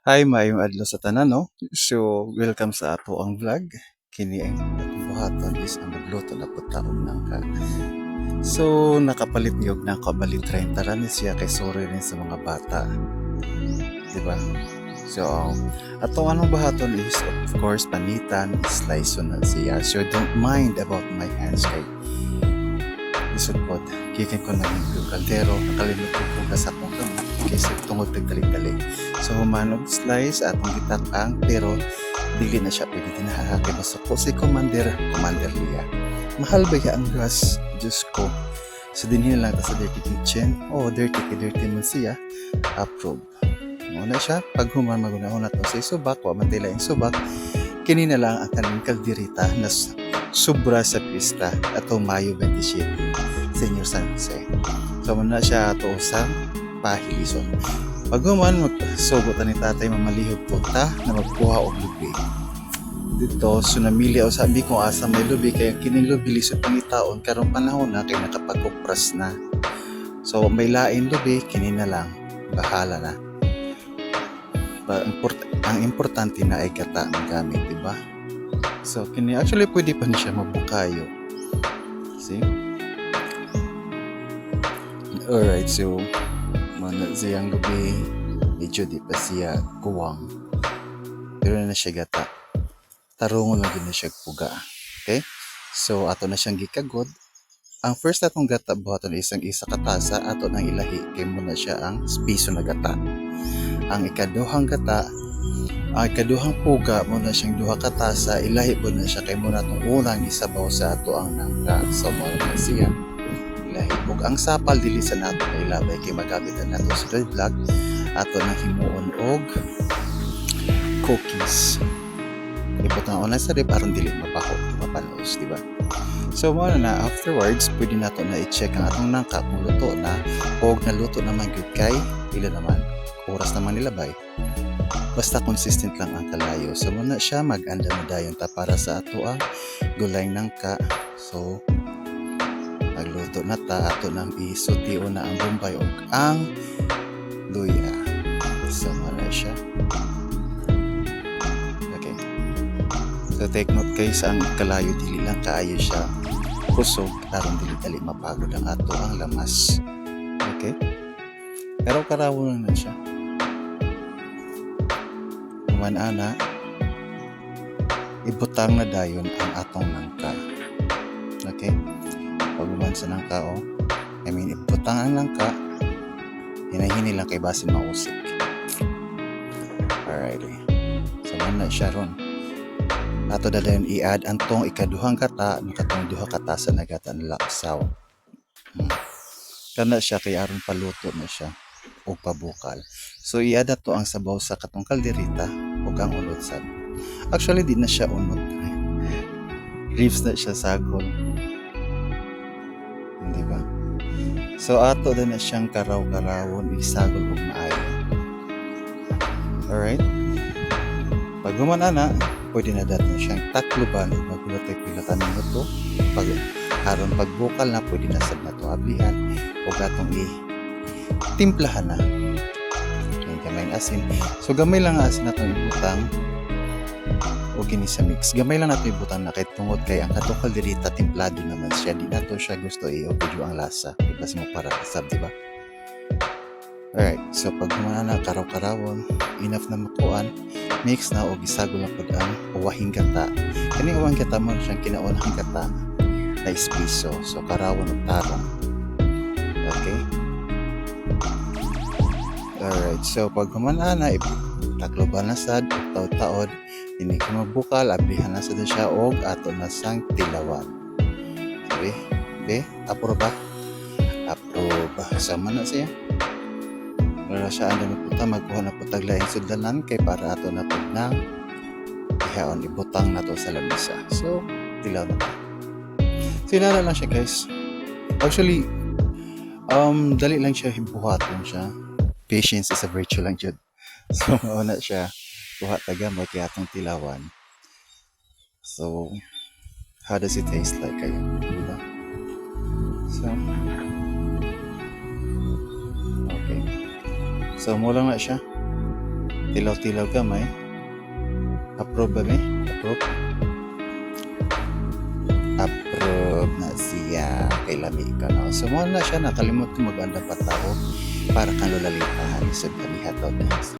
Hi, maayong adlaw sa tanan, no? So, welcome sa ato ang vlog. Kini ang atong buhaton is ang magluto na putaong nangka. So, nakapalit niyog na kabalit 30 ra ni siya kay sorry rin sa mga bata. Di ba? So, atong anong buhaton is of course panitan, slice na siya. So, don't mind about my hands kay isod pod. Kikin ko na yung kaldero, nakalimot ko sa akong kamay kasi tungod dali. So humanog slice atong gitak-ang pero dili na siya pwede tinahakay basta ko si Commander Lia. Mahal ba ang gas? Diyos ko. So dinhin lang ta sa dirty kitchen. Oh, dirty man siya. Approve. Muna siya pag human maguna-una to sa subak, wa man tila yung subak. Kini na lang ang kaning kalderita na sobra sa pista ato Mayo 27 Senior San Jose. So muna siya ato sa pahilison. Pag human magsugot ni tatay mamalihog punta na magkuha og lubi. Dito so namili ako sabi ko asa may lubi kaya kining lubi lisod pangitaon karong panahon na kay nakapagkupras na. So may lain lubi kini na lang bahala na. Ang importante na ay gata ang gamit, di ba? So kini actually pwede pa ni siya mabukayo. See? Alright, so mana siyang gabi medyo di pa siya kuwang pero na siya gata tarungon lang din na siya puga. Okay, so ato na siyang gikagod. Ang first atong gata buhaton isang isa katasa ato nang ilahi kay muna siya ang piso na gata. Ang ikaduhang gata, ang ikaduhang puga muna siyang duha katasa ilahi po na siya kay muna tong unang isabaw sa ato ang nangka. So muna na siya ug ang sapal dili sa nato kay labay kay magabitan nato sa vlog ato nang himuon og cookies iputang na sa rib aron dili mapalos, di ba? So mo na afterwards pwede nato na i-check ang atong nangka kung luto na og naluto naman gyud kay pila naman oras naman nilabay basta consistent lang ang kalayo. So muna siya mag-anda na dayon ta para sa ato ang gulay nangka. So nagluto na ta ato nang isutiyo na ang bombay ug ang luya. So muna siya. Okay. So take note guys, ang kalayo dili lang kaayo siya kusog aron dili mapagod ang ato ang lamas. Okay? Pero karawo na siya. Human ana ibutang na dayon ang atong nangka. Okay? Pagbuman sa nangka iputang ang nangka hinay-hini lang kay basin mausik. Alrighty. So muna siya ron ato dadayon i-add ang tong ikaduhang kata nakatong duha kata sa nagata nila usaw. Kana siya kay aron paluto na siya o pabukal. So i-add to ang sabaw sa katong kalderita ug ang unod sad. Actually di na siya unod. Ribs na siya sagol. Di ba? So ato din na siyang karaw-karawon isagol ug maayo. Alright? Pag humanana, pwede na datin siyang takluban ug magulotay pila ka minuto. Pag aron pagbukal na pwede na sad nato ablihan ug atong timplahan na. Gamay ang asin. So gamay lang ang asin natong ibutang o gini sa mix. Gamay lang natin ibutang na kay tungod kay ang katong kalderita templado naman siya. Di nato siya gusto i-video ang lasa. Ibas mo para kasab, di ba? Alright, so pag humana na karaw-karawon, enough na makuan, mix na o gisagol na pod ang uwahing gata. Kani uwahing gata mo siyang kinaunahang gata na ispiso. So karawon ug tarong. Okay? Alright, so pag humana na takloban na sad taod-taod ini ko mabukal ablihan na sad siya og ato na sang tilawan. Approve sama na siya. Wala siya anda magpunta magkuha na po taglaing sudlanan kay para ato na po nang ihaon ibutang na to sa lamisa. So tilaw na po. Sinara lang siya guys. Actually dali lang siya hibuhaton siya. Patience is a virtue lang jud. So mauna siya kuha tagamay kay atong tilawan. So how does it taste like kayo? Diba? So okay. So mo lang na siya. Tilaw-tilaw gamay. Approve ba may? Approve? Approve na siya kay lami ka no. So mo na siya nakalimot ko maganda pa tao para kang lulalitahan sa kalihat